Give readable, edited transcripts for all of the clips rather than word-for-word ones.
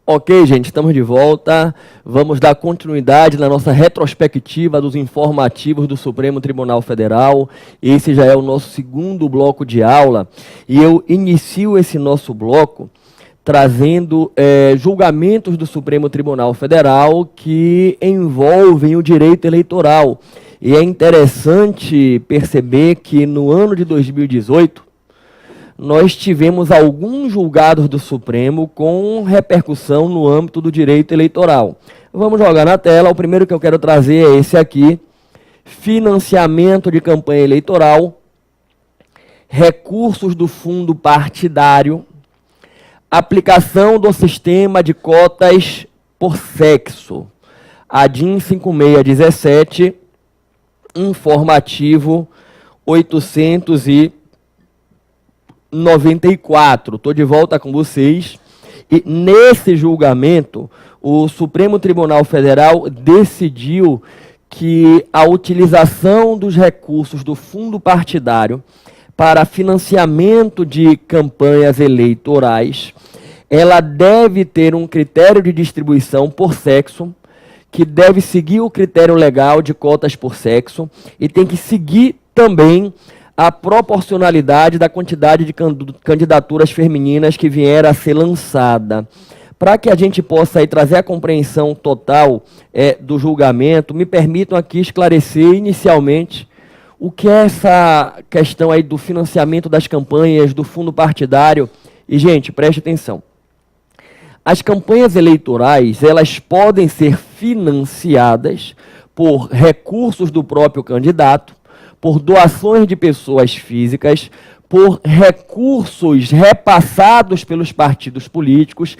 Ok, gente, estamos de volta. Vamos dar continuidade na nossa retrospectiva dos informativos do Supremo Tribunal Federal. Esse já é o nosso segundo bloco de aula e eu inicio esse nosso bloco trazendo julgamentos do Supremo Tribunal Federal que envolvem o direito eleitoral. E é interessante perceber que no ano de 2018, nós tivemos alguns julgados do Supremo com repercussão no âmbito do direito eleitoral. Vamos jogar na tela. O primeiro que eu quero trazer é esse aqui: financiamento de campanha eleitoral, recursos do fundo partidário, aplicação do sistema de cotas por sexo. ADIM 5617, informativo 894. Estou de volta com vocês. E nesse julgamento, o Supremo Tribunal Federal decidiu que a utilização dos recursos do fundo partidário para financiamento de campanhas eleitorais, ela deve ter um critério de distribuição por sexo, que deve seguir o critério legal de cotas por sexo e tem que seguir também a proporcionalidade da quantidade de candidaturas femininas que vier a ser lançada. Para que a gente possa aí trazer a compreensão total do julgamento, me permitam aqui esclarecer inicialmente o que é essa questão aí do financiamento das campanhas, do fundo partidário. E, gente, preste atenção. As campanhas eleitorais, elas podem ser financiadas por recursos do próprio candidato, por doações de pessoas físicas, por recursos repassados pelos partidos políticos,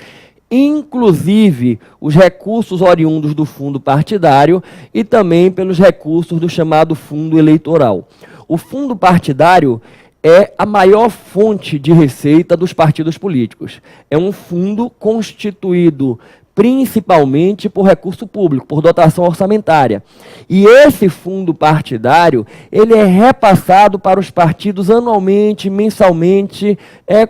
inclusive os recursos oriundos do fundo partidário e também pelos recursos do chamado fundo eleitoral. O fundo partidário é a maior fonte de receita dos partidos políticos. É um fundo constituído principalmente por recurso público, por dotação orçamentária. E esse fundo partidário, ele é repassado para os partidos anualmente, mensalmente,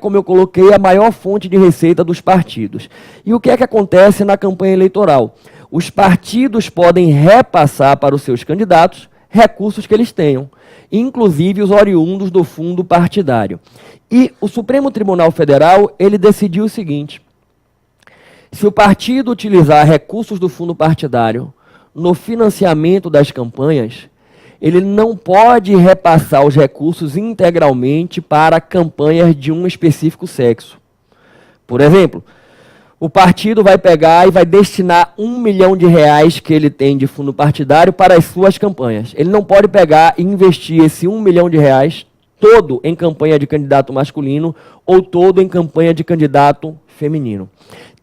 como eu coloquei, a maior fonte de receita dos partidos. E o que é que acontece na campanha eleitoral? Os partidos podem repassar para os seus candidatos recursos que eles tenham, inclusive os oriundos do fundo partidário. E o Supremo Tribunal Federal, ele decidiu o seguinte: se o partido utilizar recursos do fundo partidário no financiamento das campanhas, ele não pode repassar os recursos integralmente para campanhas de um específico sexo. Por exemplo, o partido vai pegar e vai destinar R$1 milhão que ele tem de fundo partidário para as suas campanhas. Ele não pode pegar e investir esse R$1 milhão todo em campanha de candidato masculino ou todo em campanha de candidato feminino.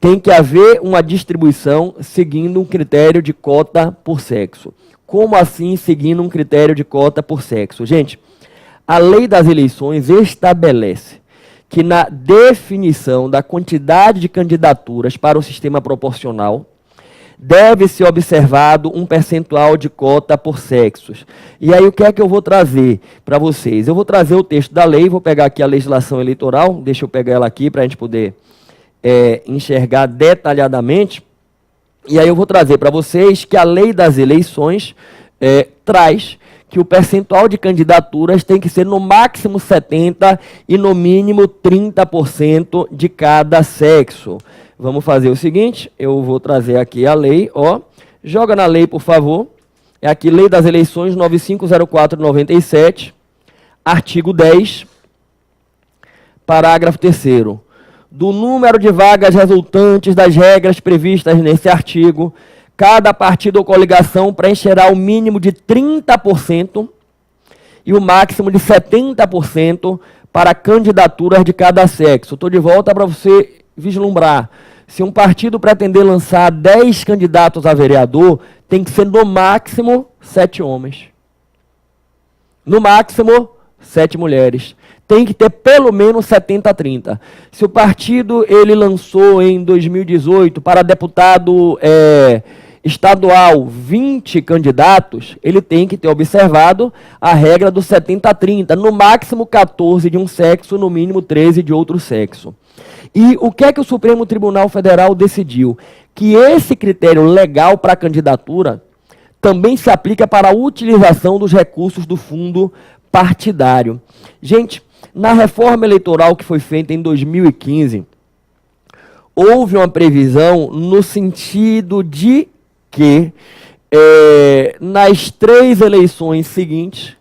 Tem que haver uma distribuição seguindo um critério de cota por sexo. Como assim seguindo um critério de cota por sexo? Gente, a lei das eleições estabelece que na definição da quantidade de candidaturas para o sistema proporcional, deve ser observado um percentual de cota por sexos. E aí o que é que eu vou trazer para vocês? Eu vou trazer o texto da lei, vou pegar aqui a legislação eleitoral, deixa eu pegar ela aqui para a gente poder enxergar detalhadamente. E aí eu vou trazer para vocês que a lei das eleições traz que o percentual de candidaturas tem que ser no máximo 70% e no mínimo 30% de cada sexo. Vamos fazer o seguinte, eu vou trazer aqui a lei, joga na lei, por favor. É aqui, Lei das Eleições 9504/97, artigo 10, parágrafo 3º. Do número de vagas resultantes das regras previstas nesse artigo, cada partido ou coligação preencherá o mínimo de 30% e o máximo de 70% para candidaturas de cada sexo. Estou de volta para você vislumbrar. Se um partido pretender lançar 10 candidatos a vereador, tem que ser no máximo 7 homens. No máximo 7 mulheres. Tem que ter pelo menos 70-30. Se o partido ele lançou em 2018 para deputado estadual 20 candidatos, ele tem que ter observado a regra do 70-30, no máximo 14 de um sexo, no mínimo 13 de outro sexo. E o que é que o Supremo Tribunal Federal decidiu? Que esse critério legal para a candidatura também se aplica para a utilização dos recursos do fundo partidário. Gente, na reforma eleitoral que foi feita em 2015, houve uma previsão no sentido de que nas 3 eleições seguintes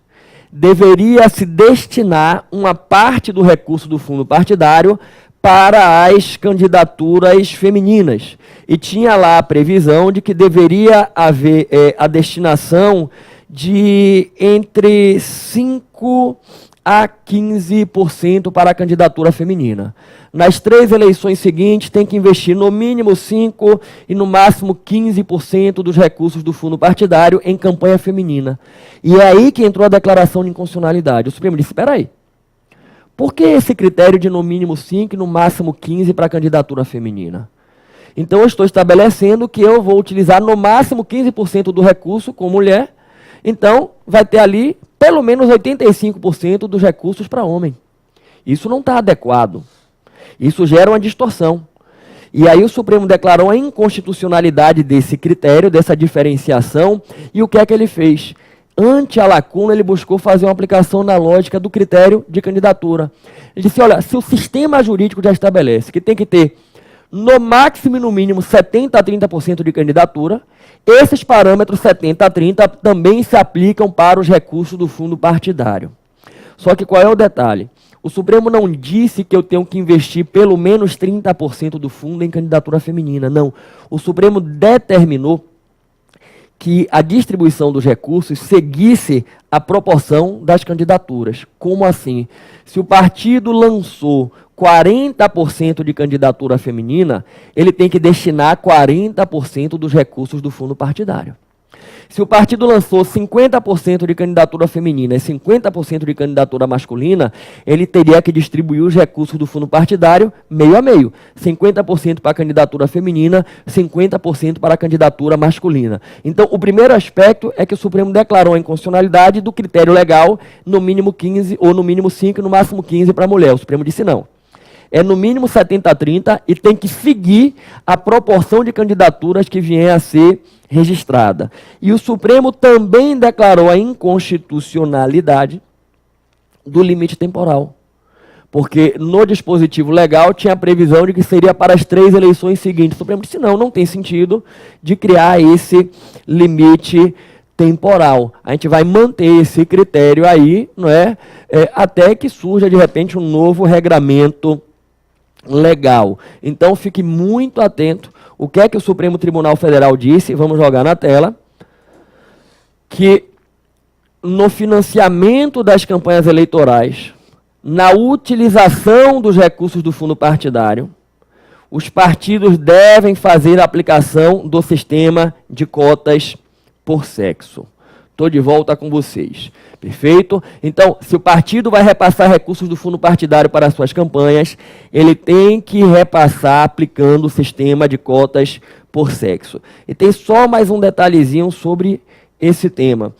deveria se destinar uma parte do recurso do fundo partidário para as candidaturas femininas. E tinha lá a previsão de que deveria haver a destinação de entre 5% a 15% para a candidatura feminina. Nas 3 eleições seguintes, tem que investir no mínimo 5% e no máximo 15% dos recursos do fundo partidário em campanha feminina. E é aí que entrou a declaração de inconstitucionalidade. O Supremo disse, espera aí, por que esse critério de no mínimo 5% e no máximo 15% para a candidatura feminina? Então, eu estou estabelecendo que eu vou utilizar no máximo 15% do recurso com mulher, então vai ter ali pelo menos 85% dos recursos para homem. Isso não está adequado. Isso gera uma distorção. E aí o Supremo declarou a inconstitucionalidade desse critério, dessa diferenciação, e o que é que ele fez? Ante a lacuna, ele buscou fazer uma aplicação na lógica do critério de candidatura. Ele disse, olha, se o sistema jurídico já estabelece que tem que ter no máximo e no mínimo 70% a 30% de candidatura, esses parâmetros 70% a 30% também se aplicam para os recursos do fundo partidário. Só que qual é o detalhe? O Supremo não disse que eu tenho que investir pelo menos 30% do fundo em candidatura feminina, não. O Supremo determinou que a distribuição dos recursos seguisse a proporção das candidaturas. Como assim? Se o partido lançou 40% de candidatura feminina, ele tem que destinar 40% dos recursos do fundo partidário. Se o partido lançou 50% de candidatura feminina e 50% de candidatura masculina, ele teria que distribuir os recursos do fundo partidário meio a meio. 50% para a candidatura feminina, 50% para a candidatura masculina. Então, o primeiro aspecto é que o Supremo declarou a inconstitucionalidade do critério legal, no mínimo 15%, ou no mínimo 5% e no máximo 15% para a mulher. O Supremo disse não. É no mínimo 70 a 30 e tem que seguir a proporção de candidaturas que vier a ser registrada. E o Supremo também declarou a inconstitucionalidade do limite temporal. Porque no dispositivo legal tinha a previsão de que seria para as 3 eleições seguintes. O Supremo disse, não tem sentido de criar esse limite temporal. A gente vai manter esse critério aí, não é? Até que surja, de repente, um novo regramento legal. Então, fique muito atento. O que é que o Supremo Tribunal Federal disse? Vamos jogar na tela. Que no financiamento das campanhas eleitorais, na utilização dos recursos do fundo partidário, os partidos devem fazer a aplicação do sistema de cotas por sexo. Estou de volta com vocês. Perfeito? Então, se o partido vai repassar recursos do fundo partidário para as suas campanhas, ele tem que repassar aplicando o sistema de cotas por sexo. E tem só mais um detalhezinho sobre esse tema.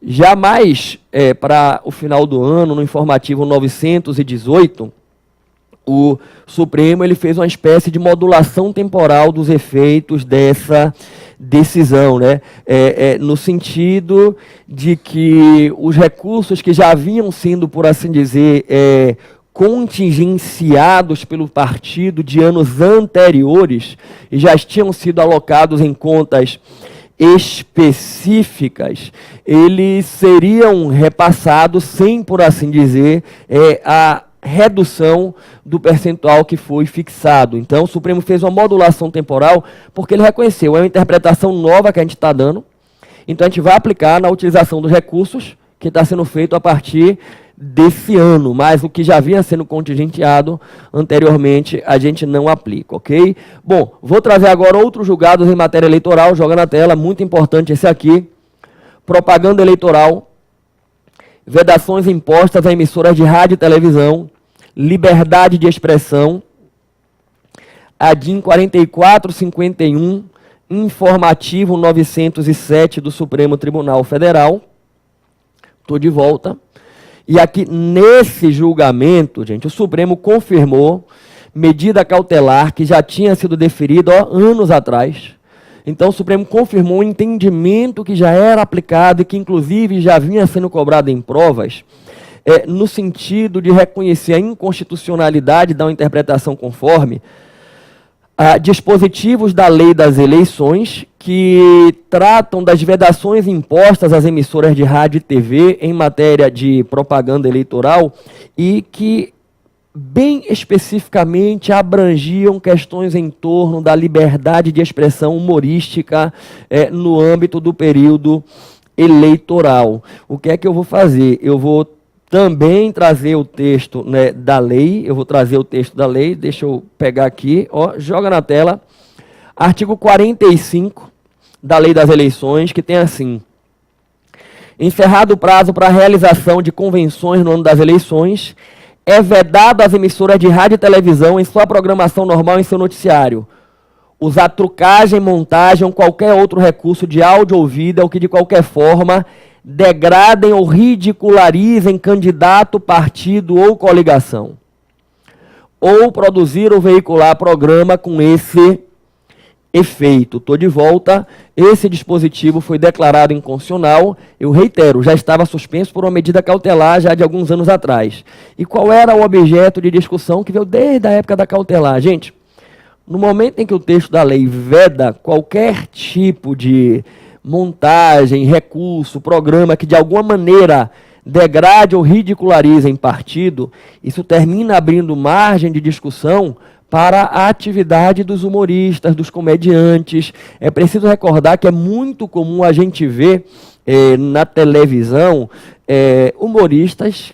Jamais, para o final do ano, no informativo 918, o Supremo ele fez uma espécie de modulação temporal dos efeitos dessa decisão, né? No sentido de que os recursos que já haviam sido, por assim dizer, contingenciados pelo partido de anos anteriores e já tinham sido alocados em contas específicas, eles seriam repassados sem, por assim dizer, a redução do percentual que foi fixado. Então, o Supremo fez uma modulação temporal porque ele reconheceu, é uma interpretação nova que a gente está dando, então a gente vai aplicar na utilização dos recursos que está sendo feito a partir desse ano, mas o que já vinha sendo contingenciado anteriormente a gente não aplica, ok? Bom, vou trazer agora outros julgados em matéria eleitoral, joga na tela, muito importante esse aqui, propaganda eleitoral, vedações impostas a emissoras de rádio e televisão, liberdade de expressão, a DIN 4451 informativo 907 do Supremo Tribunal Federal. Estou de volta. E aqui, nesse julgamento, gente, o Supremo confirmou medida cautelar que já tinha sido deferida anos atrás. Então, o Supremo confirmou um entendimento que já era aplicado e que, inclusive, já vinha sendo cobrado em provas, no sentido de reconhecer a inconstitucionalidade da interpretação conforme dispositivos da Lei das Eleições que tratam das vedações impostas às emissoras de rádio e TV em matéria de propaganda eleitoral e que bem especificamente abrangiam questões em torno da liberdade de expressão humorística no âmbito do período eleitoral. O que é que eu vou fazer? Eu vou também trazer o texto, né, da lei, deixa eu pegar aqui, ó, joga na tela, artigo 45 da Lei das Eleições, que tem assim: encerrado o prazo para a realização de convenções no ano das eleições, é vedado às emissoras de rádio e televisão, em sua programação normal, em seu noticiário, usar trucagem, montagem ou qualquer outro recurso de áudio ou vídeo que de qualquer forma degradem ou ridicularizem candidato, partido ou coligação, ou produzir ou veicular programa com esse efeito. Estou de volta. Esse dispositivo foi declarado inconstitucional, eu reitero, já estava suspenso por uma medida cautelar já de alguns anos atrás. E qual era o objeto de discussão que veio desde a época da cautelar? Gente, no momento em que o texto da lei veda qualquer tipo de montagem, recurso, programa que de alguma maneira degrade ou ridicularize em partido, isso termina abrindo margem de discussão para a atividade dos humoristas, dos comediantes. É preciso recordar que é muito comum a gente ver na televisão humoristas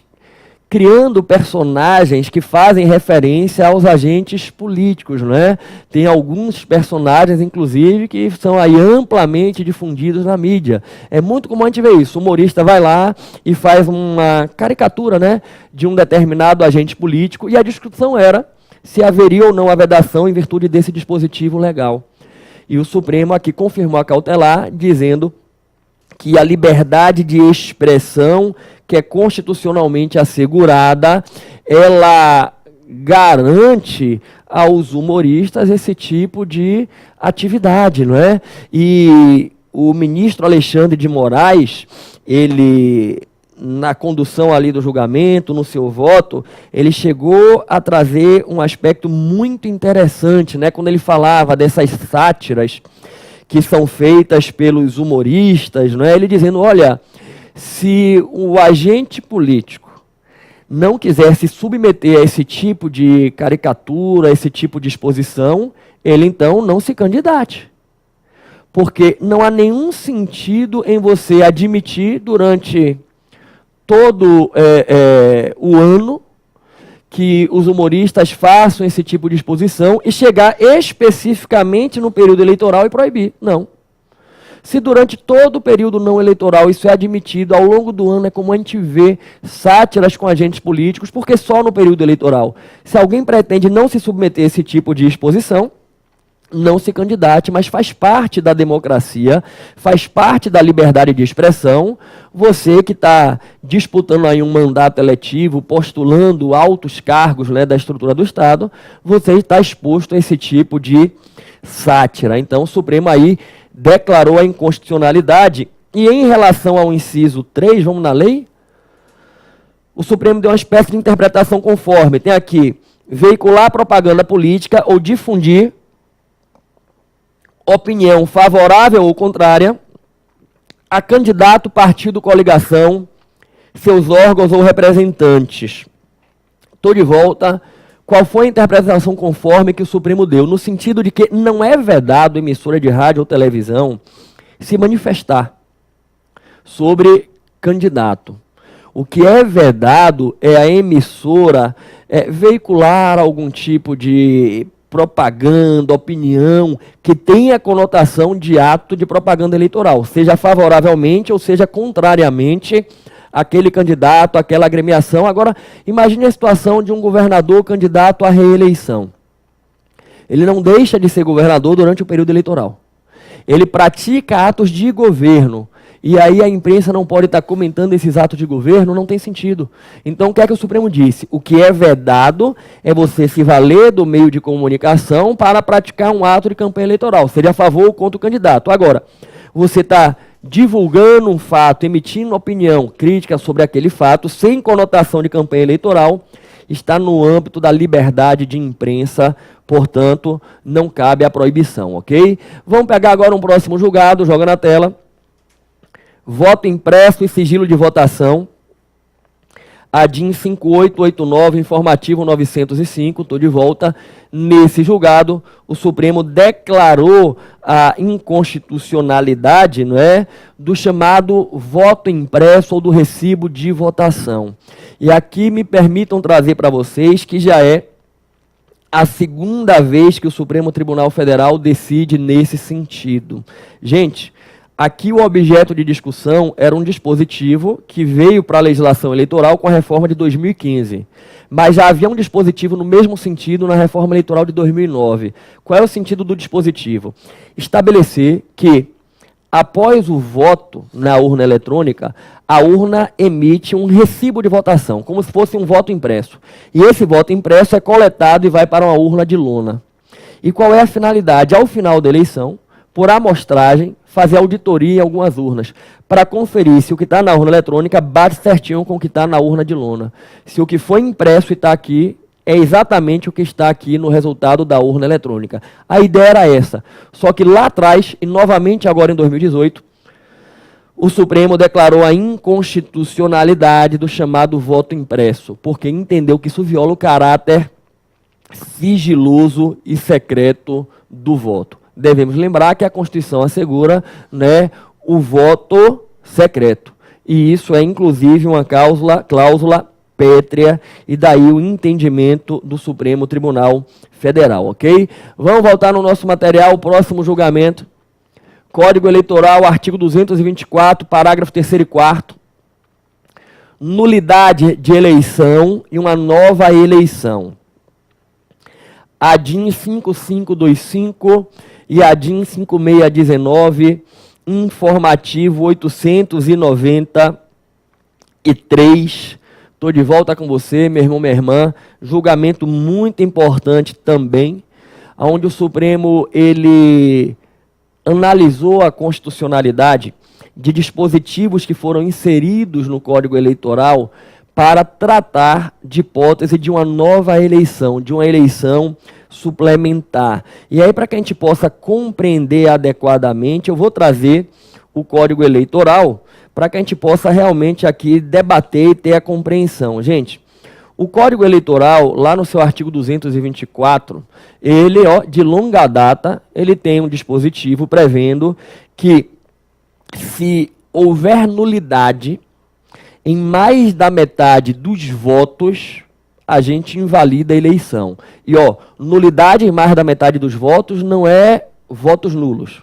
criando personagens que fazem referência aos agentes políticos, não é? Tem alguns personagens, inclusive, que são aí amplamente difundidos na mídia. É muito comum a gente ver isso. O humorista vai lá e faz uma caricatura, né, de um determinado agente político, e a discussão era se haveria ou não a vedação em virtude desse dispositivo legal. E o Supremo aqui confirmou a cautelar, dizendo que a liberdade de expressão, que é constitucionalmente assegurada, ela garante aos humoristas esse tipo de atividade, não é? E o ministro Alexandre de Moraes, ele, na condução ali do julgamento, no seu voto, ele chegou a trazer um aspecto muito interessante, né? Quando ele falava dessas sátiras que são feitas pelos humoristas, não é? Ele dizendo, olha, se o agente político não quiser se submeter a esse tipo de caricatura, a esse tipo de exposição, ele então não se candidate. Porque não há nenhum sentido em você admitir durante todo o ano que os humoristas façam esse tipo de exposição e chegar especificamente no período eleitoral e proibir. Não. Se durante todo o período não eleitoral isso é admitido, ao longo do ano é como a gente vê sátiras com agentes políticos, porque só no período eleitoral. Se alguém pretende não se submeter a esse tipo de exposição, não se candidate, mas faz parte da democracia, faz parte da liberdade de expressão. Você que está disputando aí um mandato eletivo, postulando altos cargos, né, da estrutura do Estado, você está exposto a esse tipo de sátira. Então o Supremo aí declarou a inconstitucionalidade. E em relação ao inciso 3, vamos na lei? O Supremo deu uma espécie de interpretação conforme. Tem aqui, veicular propaganda política ou difundir opinião favorável ou contrária a candidato, partido, coligação, seus órgãos ou representantes. Estou de volta. Qual foi a interpretação conforme que o Supremo deu? No sentido de que não é vedado emissora de rádio ou televisão se manifestar sobre candidato. O que é vedado é a emissora veicular algum tipo de propaganda, opinião, que tenha conotação de ato de propaganda eleitoral, seja favoravelmente ou seja contrariamente àquele candidato, àquela agremiação. Agora, imagine a situação de um governador candidato à reeleição. Ele não deixa de ser governador durante o período eleitoral. ele pratica atos de governo. E aí a imprensa não pode estar comentando esses atos de governo, não tem sentido. Então o que é que o Supremo disse? O que é vedado é você se valer do meio de comunicação para praticar um ato de campanha eleitoral, seja a favor ou contra o candidato. Agora, você está divulgando um fato, emitindo opinião crítica sobre aquele fato, sem conotação de campanha eleitoral, está no âmbito da liberdade de imprensa, portanto, não cabe a proibição, ok? Vamos pegar agora um próximo julgado, joga na tela. Voto impresso e sigilo de votação. ADIM 5889, informativo 905, estou de volta. Nesse julgado, o Supremo declarou a inconstitucionalidade, não é, do chamado voto impresso ou do recibo de votação. E aqui me permitam trazer para vocês que já é a segunda vez que o Supremo Tribunal Federal decide nesse sentido. Gente, aqui o objeto de discussão era um dispositivo que veio para a legislação eleitoral com a reforma de 2015. Mas já havia um dispositivo no mesmo sentido na reforma eleitoral de 2009. Qual é o sentido do dispositivo? Estabelecer que, após o voto na urna eletrônica, a urna emite um recibo de votação, como se fosse um voto impresso. E esse voto impresso é coletado e vai para uma urna de lona. E qual é a finalidade? Ao final da eleição, por amostragem, fazer auditoria em algumas urnas, para conferir se o que está na urna eletrônica bate certinho com o que está na urna de lona. Se o que foi impresso e está aqui, é exatamente o que está aqui no resultado da urna eletrônica. A ideia era essa. Só que lá atrás, e novamente agora em 2018, o Supremo declarou a inconstitucionalidade do chamado voto impresso, porque entendeu que isso viola o caráter sigiloso e secreto do voto. Devemos lembrar que a Constituição assegura, né, o voto secreto. E isso é, inclusive, uma cláusula pétrea, e daí o entendimento do Supremo Tribunal Federal, ok? Vamos voltar no nosso material, próximo julgamento. Código Eleitoral, artigo 224, parágrafo 3º e 4º. Nulidade de eleição e uma nova eleição. ADIM 5525 e ADIM 5619, informativo 893. Estou de volta com você, meu irmão, minha irmã. Julgamento muito importante também, onde o Supremo ele analisou a constitucionalidade de dispositivos que foram inseridos no Código Eleitoral para tratar de hipótese de uma nova eleição, de uma eleição suplementar. E aí, para que a gente possa compreender adequadamente, eu vou trazer o Código Eleitoral para que a gente possa realmente aqui debater e ter a compreensão. Gente, o Código Eleitoral, lá no seu artigo 224, ele, de longa data, ele tem um dispositivo prevendo que se houver nulidade em mais da metade dos votos, a gente invalida a eleição. E, nulidade em mais da metade dos votos não é votos nulos.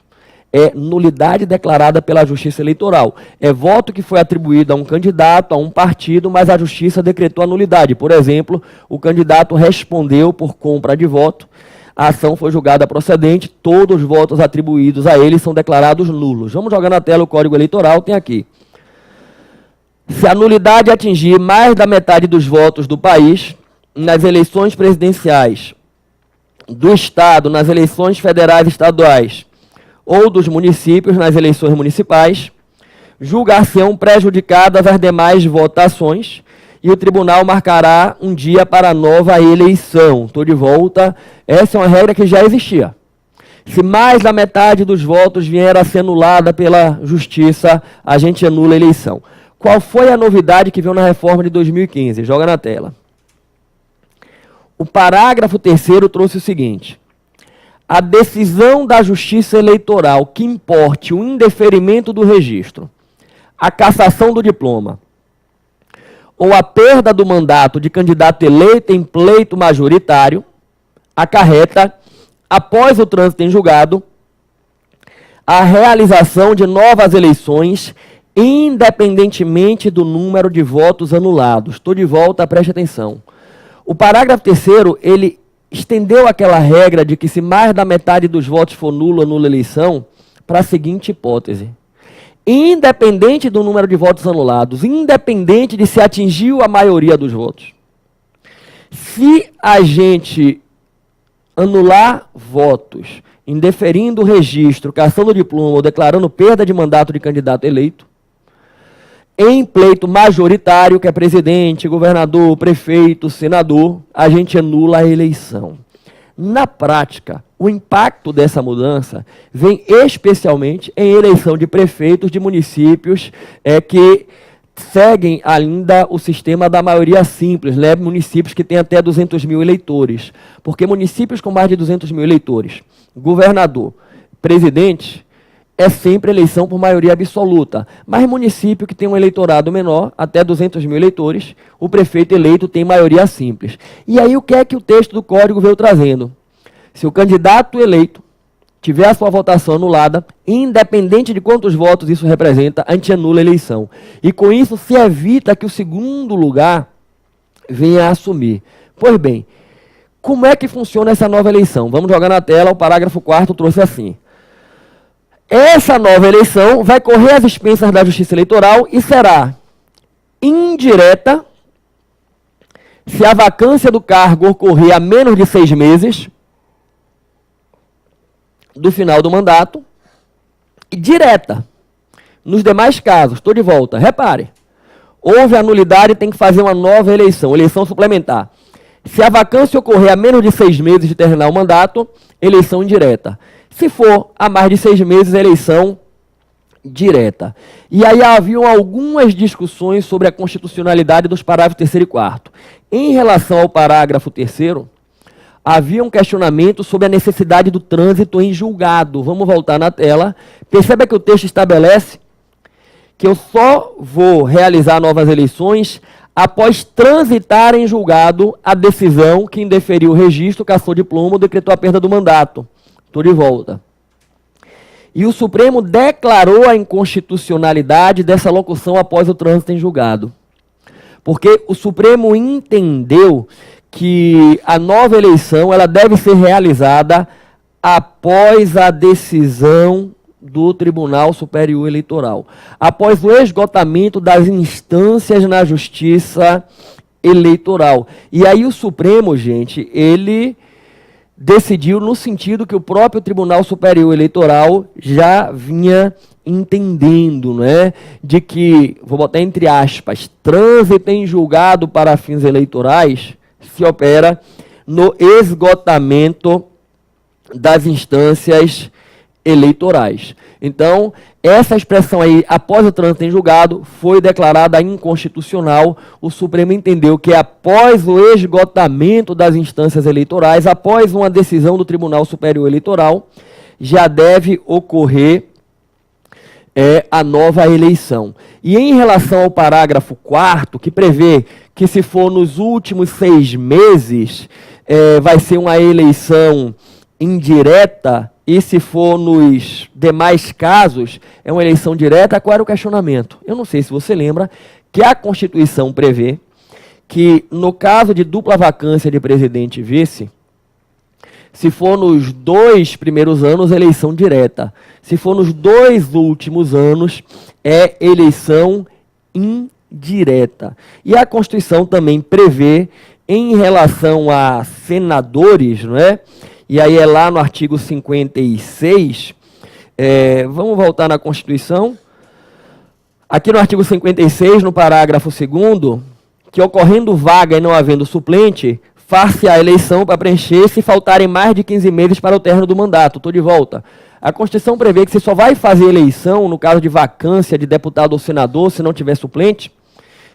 É nulidade declarada pela Justiça Eleitoral. É voto que foi atribuído a um candidato, a um partido, mas a Justiça decretou a nulidade. Por exemplo, o candidato respondeu por compra de voto, a ação foi julgada procedente, todos os votos atribuídos a ele são declarados nulos. Vamos jogar na tela o Código Eleitoral, tem aqui. Se a nulidade atingir mais da metade dos votos do país, nas eleições presidenciais, do Estado, nas eleições federais e estaduais, ou dos municípios, nas eleições municipais, julgar-se-ão prejudicadas as demais votações e o tribunal marcará um dia para a nova eleição. Estou de volta. Essa é uma regra que já existia. Se mais da metade dos votos vier a ser anulada pela Justiça, a gente anula a eleição. Qual foi a novidade que veio na reforma de 2015? Joga na tela. O parágrafo 3º trouxe o seguinte: a decisão da Justiça Eleitoral que importe o indeferimento do registro, a cassação do diploma ou a perda do mandato de candidato eleito em pleito majoritário, acarreta, após o trânsito em julgado, a realização de novas eleições, independentemente do número de votos anulados. Estou de volta, preste atenção. O parágrafo 3º, ele estendeu aquela regra de que se mais da metade dos votos for nulo, anula a eleição, para a seguinte hipótese. Independente do número de votos anulados, independente de se atingiu a maioria dos votos, se a gente anular votos, indeferindo o registro, cassando diploma ou declarando perda de mandato de candidato eleito, em pleito majoritário, que é presidente, governador, prefeito, senador, a gente anula a eleição. Na prática, o impacto dessa mudança vem especialmente em eleição de prefeitos de municípios que seguem ainda o sistema da maioria simples, né? Municípios que têm até 200 mil eleitores. Porque municípios com mais de 200 mil eleitores, governador, presidente, é sempre eleição por maioria absoluta. Mas município que tem um eleitorado menor, até 200 mil eleitores, o prefeito eleito tem maioria simples. E aí o que é que o texto do Código veio trazendo? Se o candidato eleito tiver a sua votação anulada, independente de quantos votos isso representa, a gente anula a eleição. E com isso se evita que o segundo lugar venha a assumir. Pois bem, como é que funciona essa nova eleição? Vamos jogar na tela, o parágrafo 4º trouxe assim. Essa nova eleição vai correr às expensas da Justiça Eleitoral e será indireta se a vacância do cargo ocorrer a menos de 6 meses do final do mandato, e direta nos demais casos. Estou de volta. Repare, houve a nulidade, tem que fazer uma nova eleição, eleição suplementar. Se a vacância ocorrer a menos de 6 meses de terminar o mandato, eleição indireta. Se for a mais de 6 meses, eleição direta. E aí haviam algumas discussões sobre a constitucionalidade dos parágrafos 3º e 4º. Em relação ao parágrafo 3º, havia um questionamento sobre a necessidade do trânsito em julgado. Vamos voltar na tela. Perceba que o texto estabelece que eu só vou realizar novas eleições após transitar em julgado a decisão que indeferiu o registro, cassou diploma ou decretou a perda do mandato. Estou de volta. E o Supremo declarou a inconstitucionalidade dessa locução após o trânsito em julgado. Porque o Supremo entendeu que a nova eleição ela deve ser realizada após a decisão do Tribunal Superior Eleitoral, após o esgotamento das instâncias na Justiça Eleitoral. E aí o Supremo, gente, ele decidiu no sentido que o próprio Tribunal Superior Eleitoral já vinha entendendo, né, de que, vou botar entre aspas, trânsito em julgado para fins eleitorais se opera no esgotamento das instâncias eleitorais. Então, essa expressão aí, após o trânsito em julgado, foi declarada inconstitucional. O Supremo entendeu que após o esgotamento das instâncias eleitorais, após uma decisão do Tribunal Superior Eleitoral, já deve ocorrer a nova eleição. E em relação ao parágrafo 4º, que prevê que se for nos últimos 6 meses, vai ser uma eleição indireta, e se for nos demais casos, é uma eleição direta, qual era o questionamento? Eu não sei se você lembra que a Constituição prevê que, no caso de dupla vacância de presidente e vice, se for nos 2 primeiros anos, eleição direta. Se for nos 2 últimos anos, é eleição indireta. E a Constituição também prevê, em relação a senadores, não é? E aí é lá no artigo 56, vamos voltar na Constituição. Aqui no artigo 56, no parágrafo 2º, que ocorrendo vaga e não havendo suplente, far-se a eleição para preencher se faltarem mais de 15 meses para o término do mandato. Estou de volta. A Constituição prevê que você só vai fazer eleição, no caso de vacância de deputado ou senador, se não tiver suplente,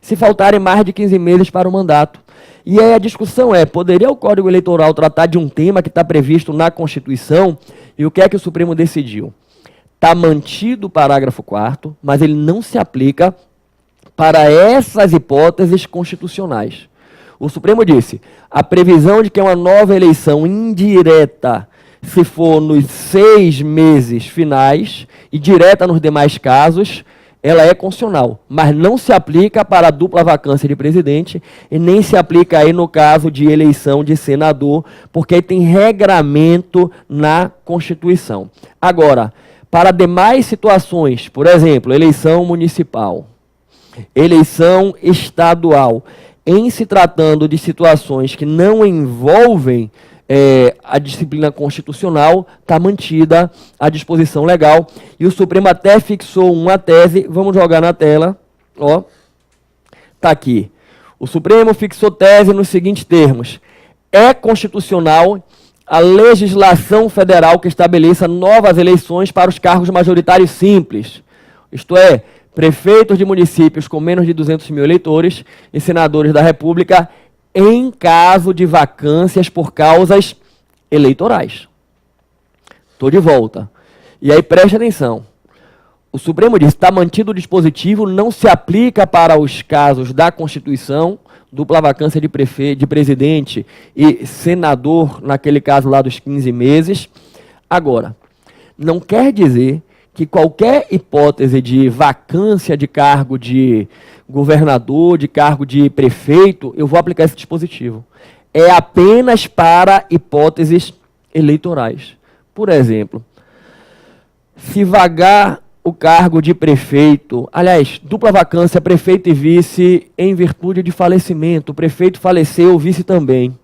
se faltarem mais de 15 meses para o mandato. E aí a discussão é, poderia o Código Eleitoral tratar de um tema que está previsto na Constituição? E o que é que o Supremo decidiu? Está mantido o parágrafo 4º, mas ele não se aplica para essas hipóteses constitucionais. O Supremo disse, a previsão de que é uma nova eleição indireta, se for nos 6 meses finais, e direta nos demais casos, ela é constitucional, mas não se aplica para a dupla vacância de presidente e nem se aplica aí no caso de eleição de senador, porque aí tem regramento na Constituição. Agora, Para demais situações, por exemplo, eleição municipal, eleição estadual, em se tratando de situações que não envolvem a disciplina constitucional, está mantida a disposição legal. E o Supremo até fixou uma tese, vamos jogar na tela, ó, está aqui. O Supremo fixou tese nos seguintes termos: é constitucional a legislação federal que estabeleça novas eleições para os cargos majoritários simples, isto é, prefeitos de municípios com menos de 200 mil eleitores e senadores da República, em caso de vacâncias por causas eleitorais. Estou de volta. E aí preste atenção. O Supremo diz: está mantido o dispositivo, não se aplica para os casos da Constituição, dupla vacância de presidente e senador, naquele caso lá dos 15 meses. Agora, não quer dizer que qualquer hipótese de vacância de cargo de governador, de cargo de prefeito, eu vou aplicar esse dispositivo. É apenas para hipóteses eleitorais. Por exemplo, se vagar o cargo de prefeito, aliás, dupla vacância, prefeito e vice, em virtude de falecimento, o prefeito faleceu, o vice também.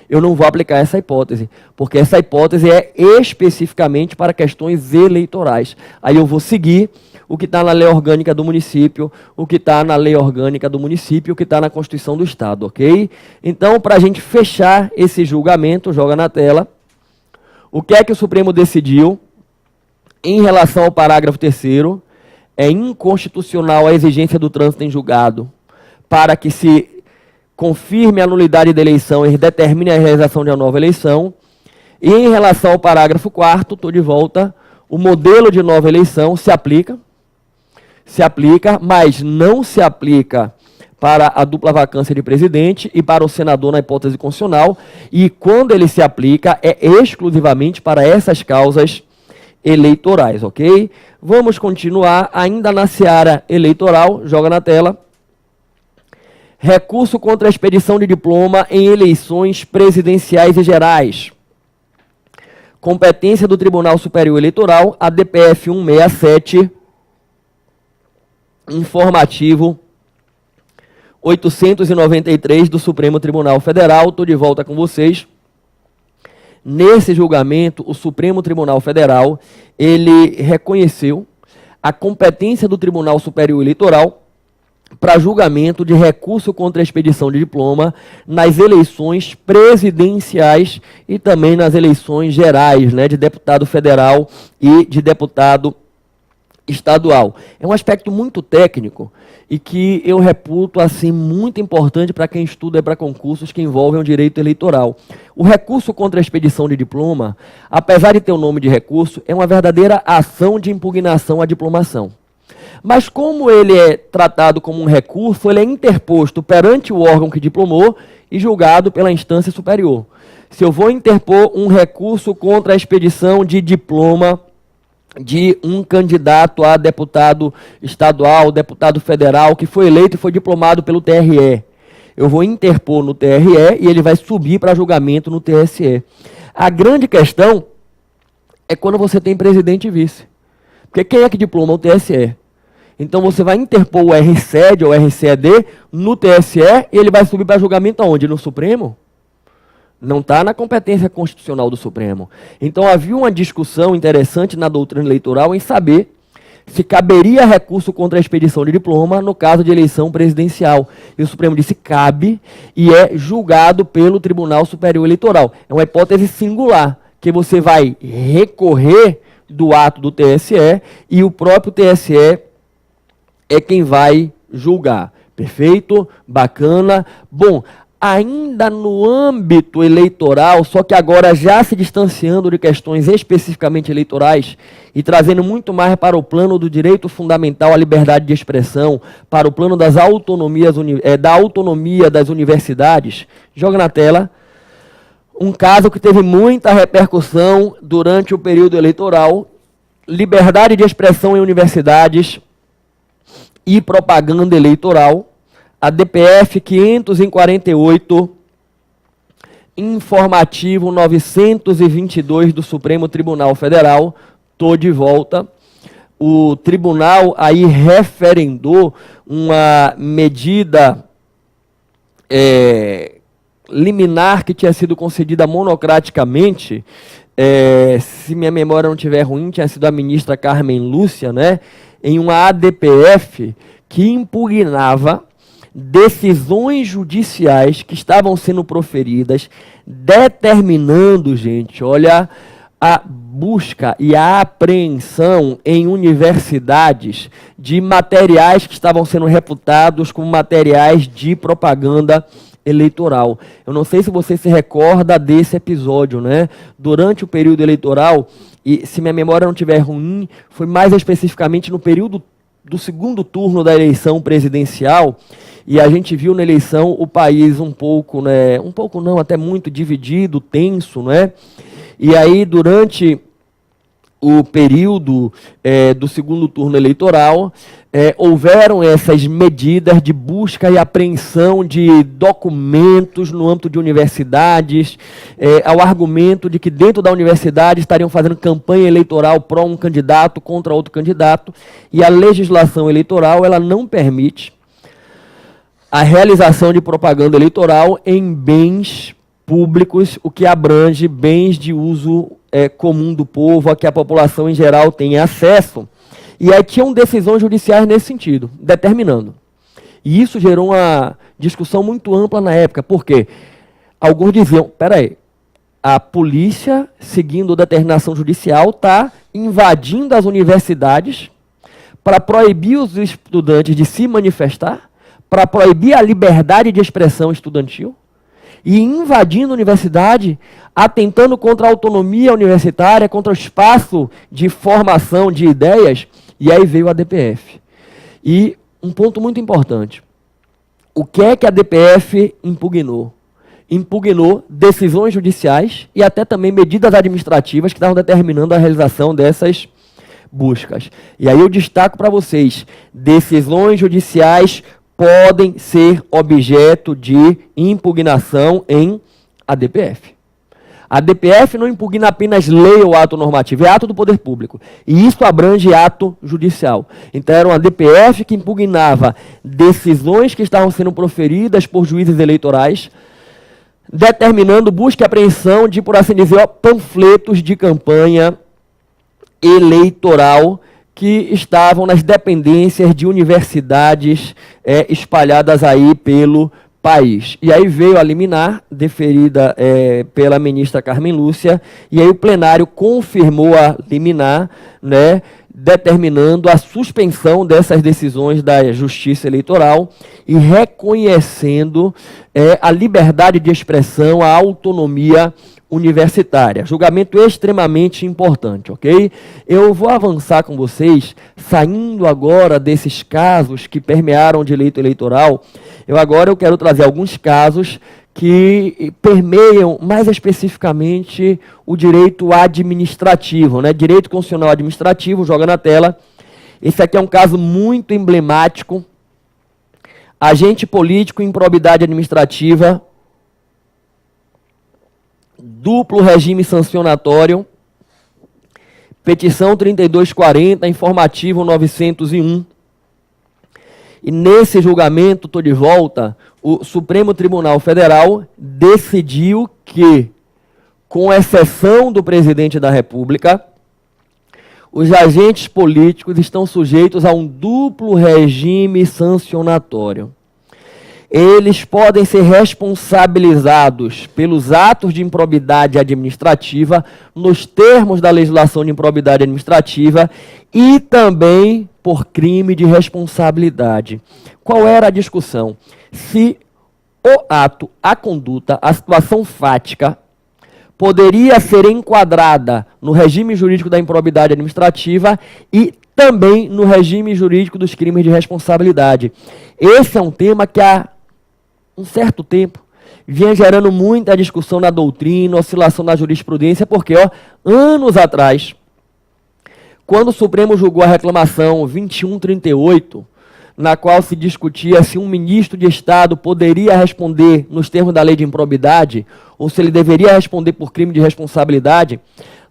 Eu não vou aplicar essa hipótese, porque essa hipótese é especificamente para questões eleitorais. Aí eu vou seguir o que está na lei orgânica do município, o que está na lei orgânica do município, o que está na Constituição do Estado, ok? Então, para a gente fechar esse julgamento, joga na tela, o que é que o Supremo decidiu? Em relação ao parágrafo 3º, é inconstitucional a exigência do trânsito em julgado para que se confirme a nulidade da eleição e determine a realização de uma nova eleição. E em relação ao parágrafo 4º, estou de volta, o modelo de nova eleição se aplica, mas não se aplica para a dupla vacância de presidente e para o senador na hipótese constitucional, e quando ele se aplica é exclusivamente para essas causas eleitorais, ok? Vamos continuar ainda na seara eleitoral, joga na tela. Recurso contra a expedição de diploma em eleições presidenciais e gerais. Competência do Tribunal Superior Eleitoral, ADPF 167, informativo 893 do Supremo Tribunal Federal. Estou de volta com vocês. Nesse julgamento, o Supremo Tribunal Federal, ele reconheceu a competência do Tribunal Superior Eleitoral para julgamento de recurso contra a expedição de diploma nas eleições presidenciais e também nas eleições gerais, né, de deputado federal e de deputado estadual. É um aspecto muito técnico e que eu reputo assim muito importante para quem estuda para concursos que envolvem o direito eleitoral. O recurso contra a expedição de diploma, apesar de ter o nome de recurso, é uma verdadeira ação de impugnação à diplomação. Mas como ele é tratado como um recurso, ele é interposto perante o órgão que diplomou e julgado pela instância superior. Se eu vou interpor um recurso contra a expedição de diploma de um candidato a deputado estadual, deputado federal, que foi eleito e foi diplomado pelo TRE, eu vou interpor no TRE e ele vai subir para julgamento no TSE. A grande questão é quando você tem presidente e vice. Porque quem é que diploma? O TSE. Então você vai interpor o RCED ou RCED no TSE e ele vai subir para julgamento aonde? No Supremo? Não está na competência constitucional do Supremo. Então havia uma discussão interessante na doutrina eleitoral em saber se caberia recurso contra a expedição de diploma no caso de eleição presidencial. E o Supremo disse cabe e é julgado pelo Tribunal Superior Eleitoral. É uma hipótese singular, que você vai recorrer do ato do TSE e o próprio TSE é quem vai julgar. Perfeito? Bacana. Bom, ainda no âmbito eleitoral, só que agora já se distanciando de questões especificamente eleitorais e trazendo muito mais para o plano do direito fundamental à liberdade de expressão, para o plano das autonomias, da autonomia das universidades, joga na tela um caso que teve muita repercussão durante o período eleitoral: liberdade de expressão em universidades e propaganda eleitoral. A DPF 548, informativo 922 do Supremo Tribunal Federal. tô de volta. O tribunal aí referendou uma medida liminar que tinha sido concedida monocraticamente, se minha memória não estiver ruim, tinha sido a ministra Carmen Lúcia, né, em uma ADPF que impugnava decisões judiciais que estavam sendo proferidas, determinando, gente, olha, a busca e a apreensão em universidades de materiais que estavam sendo reputados como materiais de propaganda eleitoral. Eu não sei se você se recorda desse episódio, né? Durante o período eleitoral, e se minha memória não estiver ruim, foi mais especificamente no período do segundo turno da eleição presidencial, e a gente viu na eleição o país um pouco, né? Um pouco não, até muito dividido, tenso, né? E aí, durante o período do segundo turno eleitoral, houveram essas medidas de busca e apreensão de documentos no âmbito de universidades, ao argumento de que dentro da universidade estariam fazendo campanha eleitoral pró um candidato contra outro candidato, e a legislação eleitoral ela não permite a realização de propaganda eleitoral em bens públicos, o que abrange bens de uso comum do povo, a que a população em geral tem acesso. E aí tinham decisões judiciais nesse sentido, determinando. E isso gerou uma discussão muito ampla na época, porque alguns diziam, peraí, a polícia, seguindo a determinação judicial, está invadindo as universidades para proibir os estudantes de se manifestar, para proibir a liberdade de expressão estudantil, e invadindo a universidade, atentando contra a autonomia universitária, contra o espaço de formação de ideias, e aí veio a DPF. E um ponto muito importante, o que é que a DPF impugnou? Impugnou decisões judiciais e até também medidas administrativas que estavam determinando a realização dessas buscas. E aí eu destaco para vocês, decisões judiciais podem ser objeto de impugnação em ADPF. A DPF não impugna apenas lei ou ato normativo, é ato do poder público. E isso abrange ato judicial. Então era uma DPF que impugnava decisões que estavam sendo proferidas por juízes eleitorais, determinando busca e apreensão de, por assim dizer, panfletos de campanha eleitoral que estavam nas dependências de universidades espalhadas aí pelo país. E aí veio a liminar, deferida pela ministra Carmen Lúcia, e aí o plenário confirmou a liminar, né, determinando a suspensão dessas decisões da Justiça Eleitoral e reconhecendo a liberdade de expressão, a autonomia universitária. Julgamento extremamente importante, ok? Eu vou avançar com vocês, saindo agora desses casos que permearam o direito eleitoral, eu quero trazer alguns casos que permeiam mais especificamente o direito administrativo, né? Direito constitucional administrativo, joga na tela. Esse aqui é um caso muito emblemático. Agente político, improbidade administrativa, duplo regime sancionatório, petição 3240, informativo 901. E nesse julgamento, estou de volta, o Supremo Tribunal Federal decidiu que, com exceção do presidente da República, os agentes políticos estão sujeitos a um duplo regime sancionatório. Eles podem ser responsabilizados pelos atos de improbidade administrativa nos termos da legislação de improbidade administrativa e também por crime de responsabilidade. Qual era a discussão? Se o ato, a conduta, a situação fática poderia ser enquadrada no regime jurídico da improbidade administrativa e também no regime jurídico dos crimes de responsabilidade. Esse é um tema que há um certo tempo vinha gerando muita discussão na doutrina, oscilação na jurisprudência, porque anos atrás, quando o Supremo julgou a reclamação 2138, na qual se discutia se um ministro de Estado poderia responder nos termos da lei de improbidade, ou se ele deveria responder por crime de responsabilidade,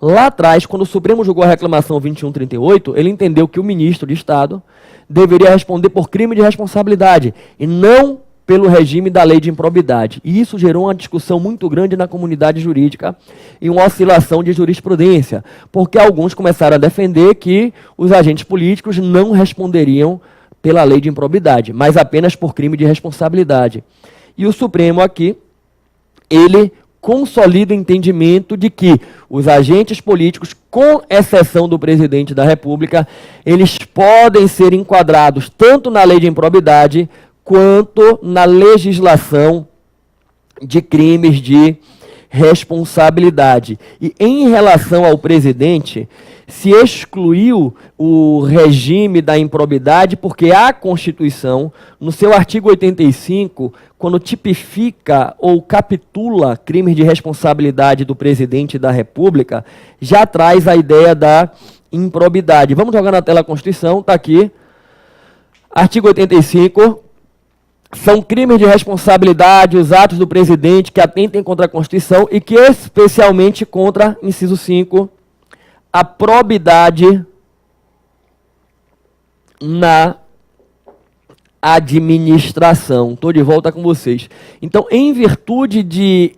Lá atrás, quando o Supremo julgou a reclamação 2138, ele entendeu que o ministro de Estado deveria responder por crime de responsabilidade e não pelo regime da lei de improbidade. E isso gerou uma discussão muito grande na comunidade jurídica e uma oscilação de jurisprudência, porque alguns começaram a defender que os agentes políticos não responderiam pela lei de improbidade, mas apenas por crime de responsabilidade. E o Supremo aqui, ele consolida o entendimento de que os agentes políticos, com exceção do presidente da República, eles podem ser enquadrados tanto na lei de improbidade quanto na legislação de crimes de responsabilidade. E em relação ao presidente, se excluiu o regime da improbidade porque a Constituição, no seu artigo 85, quando tipifica ou capitula crimes de responsabilidade do presidente da República, já traz a ideia da improbidade. Vamos jogar na tela a Constituição, está aqui. Artigo 85. São crimes de responsabilidade os atos do presidente que atentem contra a Constituição e que especialmente contra, inciso 5, a probidade na administração. Estou de volta com vocês. Então, em virtude de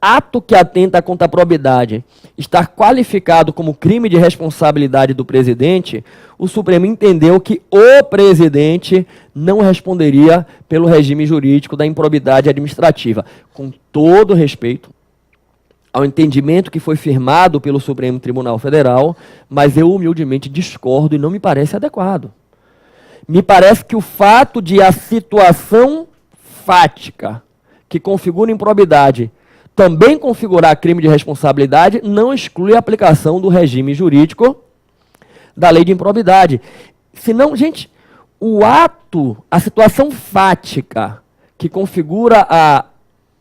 ato que atenta contra a probidade estar qualificado como crime de responsabilidade do presidente, o Supremo entendeu que o presidente não responderia pelo regime jurídico da improbidade administrativa. Com todo respeito ao entendimento que foi firmado pelo Supremo Tribunal Federal, mas eu humildemente discordo e não me parece adequado. Me parece que o fato de a situação fática que configura improbidade também configurar crime de responsabilidade não exclui a aplicação do regime jurídico da lei de improbidade. Senão, gente, o ato, a situação fática que configura a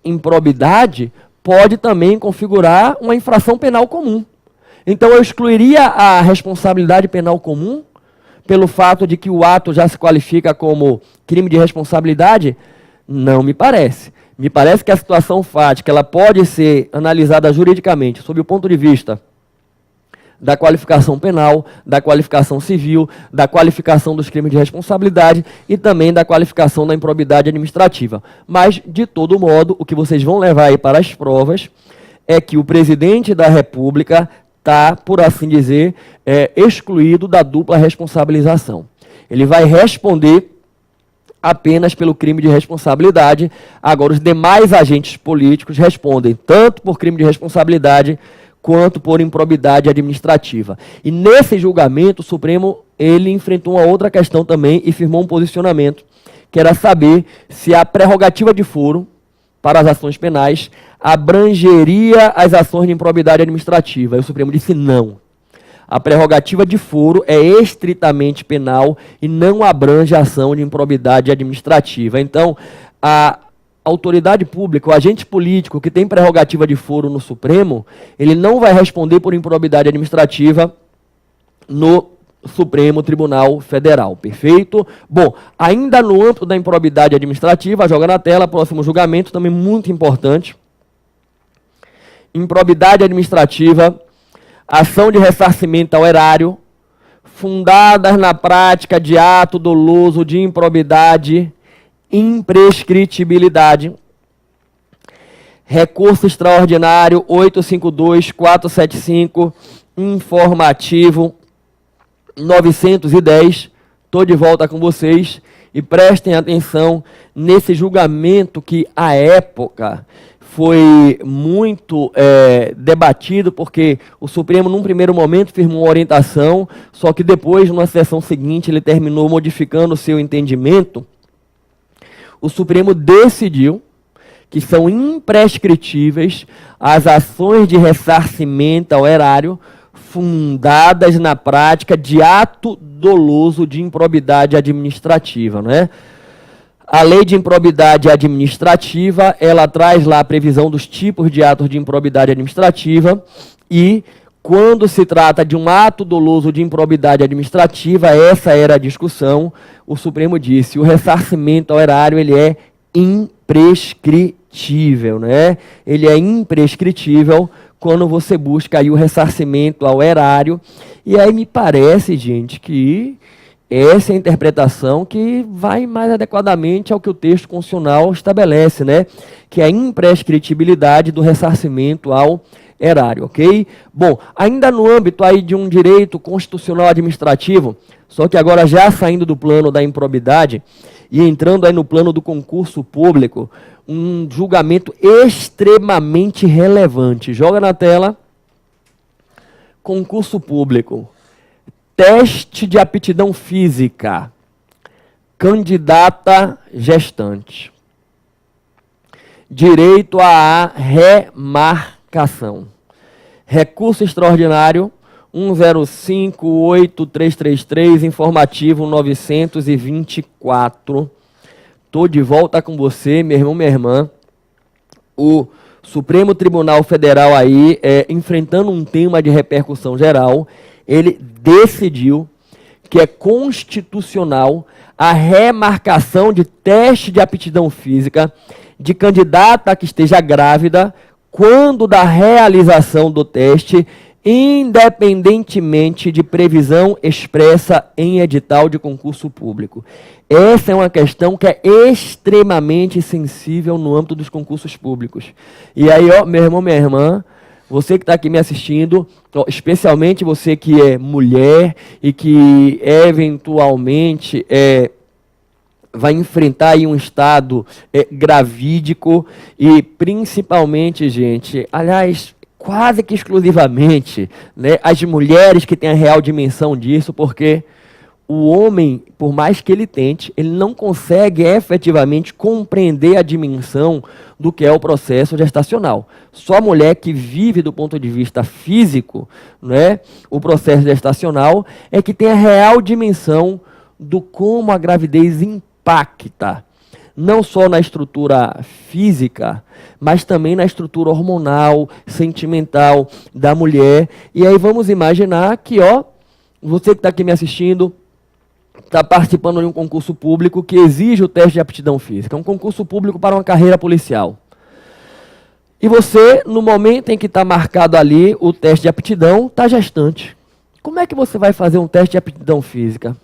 improbidade pode também configurar uma infração penal comum. Então, eu excluiria a responsabilidade penal comum pelo fato de que o ato já se qualifica como crime de responsabilidade? Não me parece. Me parece que a situação fática ela pode ser analisada juridicamente sob o ponto de vista da qualificação penal, da qualificação civil, da qualificação dos crimes de responsabilidade e também da qualificação da improbidade administrativa. Mas, de todo modo, o que vocês vão levar aí para as provas é que o presidente da República está, por assim dizer, excluído da dupla responsabilização. Ele vai responder apenas pelo crime de responsabilidade. Agora, os demais agentes políticos respondem tanto por crime de responsabilidade quanto por improbidade administrativa. E nesse julgamento, o Supremo ele enfrentou uma outra questão também e firmou um posicionamento, que era saber se a prerrogativa de foro para as ações penais abrangeria as ações de improbidade administrativa. E o Supremo disse não. A prerrogativa de foro é estritamente penal e não abrange a ação de improbidade administrativa. Então, a autoridade pública, o agente político que tem prerrogativa de foro no Supremo, ele não vai responder por improbidade administrativa no Supremo Tribunal Federal. Perfeito? Bom, ainda no âmbito da improbidade administrativa, joga na tela, próximo julgamento, também muito importante. Improbidade administrativa, ação de ressarcimento ao erário, fundadas na prática de ato doloso de improbidade, imprescritibilidade. Recurso extraordinário 852.475, informativo 910. Estou de volta com vocês e prestem atenção nesse julgamento que, à época, foi muito debatido, porque o Supremo, num primeiro momento, firmou uma orientação, só que depois, numa sessão seguinte, ele terminou modificando o seu entendimento. O Supremo decidiu que são imprescritíveis as ações de ressarcimento ao erário fundadas na prática de ato doloso de improbidade administrativa, não é? A lei de improbidade administrativa, ela traz lá a previsão dos tipos de atos de improbidade administrativa e, quando se trata de um ato doloso de improbidade administrativa, essa era a discussão, o Supremo disse, o ressarcimento ao erário, ele é imprescritível, né? Ele é imprescritível quando você busca aí o ressarcimento ao erário. E aí me parece, gente, que essa é a interpretação que vai mais adequadamente ao que o texto constitucional estabelece, né? Que é a imprescritibilidade do ressarcimento ao erário, ok? Bom, ainda no âmbito aí de um direito constitucional administrativo, só que agora já saindo do plano da improbidade e entrando aí no plano do concurso público, um julgamento extremamente relevante. Joga na tela. Concurso público. Teste de aptidão física. Candidata gestante. Direito à remarcação. Recurso extraordinário 105833, informativo 924. Estou de volta com você, meu irmão, minha irmã. O Supremo Tribunal Federal aí, enfrentando um tema de repercussão geral, ele decidiu que é constitucional a remarcação de teste de aptidão física de candidata que esteja grávida quando da realização do teste, independentemente de previsão expressa em edital de concurso público. Essa é uma questão que é extremamente sensível no âmbito dos concursos públicos. E aí, ó, meu irmão, minha irmã, você que está aqui me assistindo, ó, especialmente você que é mulher e que eventualmente vai enfrentar aí um estado gravídico e principalmente, gente, aliás, quase que exclusivamente, né, as mulheres que têm a real dimensão disso, porque o homem, por mais que ele tente, ele não consegue efetivamente compreender a dimensão do que é o processo gestacional. Só a mulher que vive do ponto de vista físico, né, o processo gestacional, é que tem a real dimensão do como a gravidez impacta, não só na estrutura física, mas também na estrutura hormonal, sentimental da mulher. E aí vamos imaginar que, ó, você que está aqui me assistindo, está participando de um concurso público que exige o teste de aptidão física, um concurso público para uma carreira policial. E você, no momento em que está marcado ali o teste de aptidão, está gestante. Como é que você vai fazer um teste de aptidão física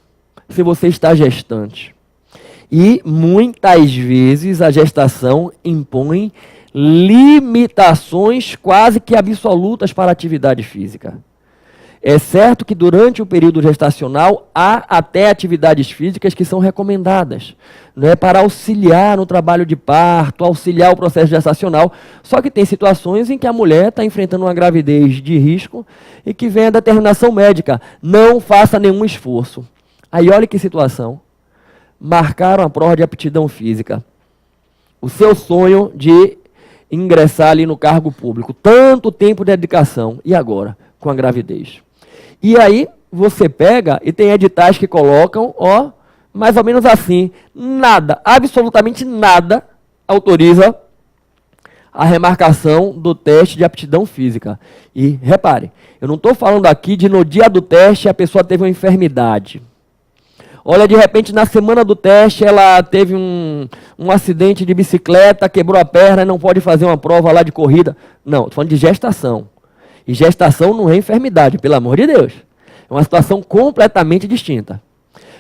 se você está gestante? E muitas vezes a gestação impõe limitações quase que absolutas para a atividade física. É certo que durante o período gestacional há até atividades físicas que são recomendadas, né, para auxiliar no trabalho de parto, auxiliar o processo gestacional. Só que tem situações em que a mulher está enfrentando uma gravidez de risco e que vem a determinação médica, não faça nenhum esforço. Aí olha que situação. Marcaram a prova de aptidão física. O seu sonho de ingressar ali no cargo público. Tanto tempo de dedicação. E agora? Com a gravidez. E aí, você pega e tem editais que colocam, ó, mais ou menos assim. Nada, absolutamente nada, autoriza a remarcação do teste de aptidão física. E, repare, eu não estou falando aqui de no dia do teste a pessoa teve uma enfermidade. Olha, de repente, na semana do teste, ela teve um acidente de bicicleta, quebrou a perna e não pode fazer uma prova lá de corrida. Não, estou falando de gestação. E gestação não é enfermidade, pelo amor de Deus. É uma situação completamente distinta.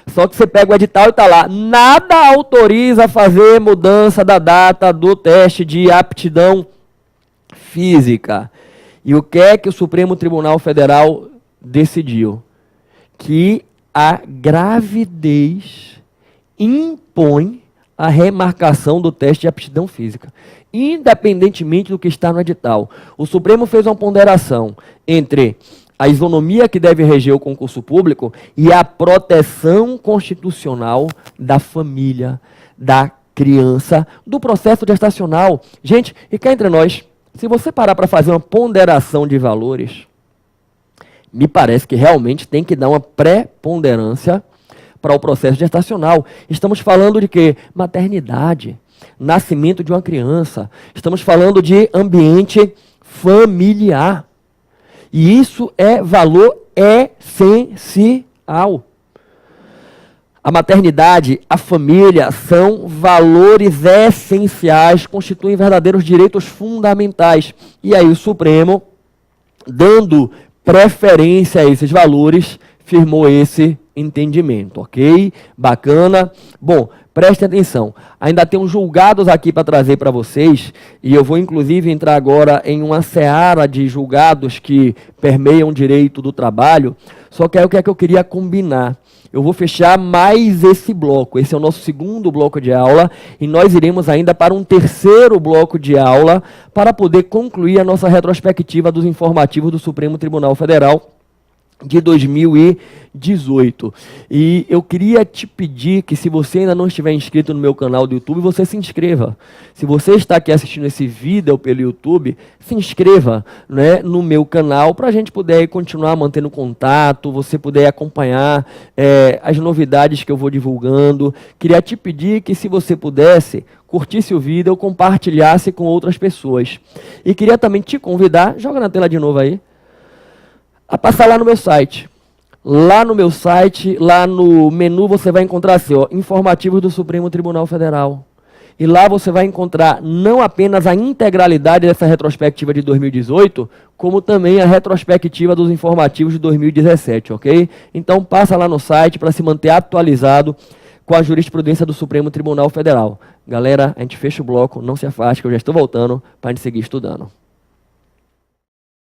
Só que você pega o edital e está lá. Nada autoriza a fazer mudança da data do teste de aptidão física. E o que é que o Supremo Tribunal Federal decidiu? Que a gravidez impõe a remarcação do teste de aptidão física, independentemente do que está no edital. O Supremo fez uma ponderação entre a isonomia que deve reger o concurso público e a proteção constitucional da família, da criança, do processo gestacional. Gente, e cá entre nós, se você parar para fazer uma ponderação de valores, me parece que realmente tem que dar uma preponderância para o processo gestacional. Estamos falando de quê? Maternidade, nascimento de uma criança. Estamos falando de ambiente familiar. E isso é valor essencial. A maternidade, a família são valores essenciais, constituem verdadeiros direitos fundamentais. E aí o Supremo dando preferência a esses valores, firmou esse entendimento, ok? Bacana. Bom, preste atenção. Ainda tem uns julgados aqui para trazer para vocês, e eu vou inclusive entrar agora em uma seara de julgados que permeiam o direito do trabalho, só que aí o que é que eu queria combinar? Eu vou fechar mais esse bloco. Esse é o nosso segundo bloco de aula e nós iremos ainda para um terceiro bloco de aula para poder concluir a nossa retrospectiva dos informativos do Supremo Tribunal Federal de 2018. E eu queria te pedir que, se você ainda não estiver inscrito no meu canal do YouTube, você se inscreva. Se você está aqui assistindo esse vídeo pelo YouTube, se inscreva, né, no meu canal para a gente poder continuar mantendo contato, você poder acompanhar as novidades que eu vou divulgando. Queria te pedir que, se você pudesse, curtisse o vídeo, compartilhasse com outras pessoas. E queria também te convidar, joga na tela de novo aí, a passar lá no meu site. Lá no meu site, lá no menu, você vai encontrar assim, ó, informativos do Supremo Tribunal Federal. E lá você vai encontrar não apenas a integralidade dessa retrospectiva de 2018, como também a retrospectiva dos informativos de 2017, ok? Então passa lá no site para se manter atualizado com a jurisprudência do Supremo Tribunal Federal. Galera, a gente fecha o bloco, não se afaste, que eu já estou voltando para a gente seguir estudando.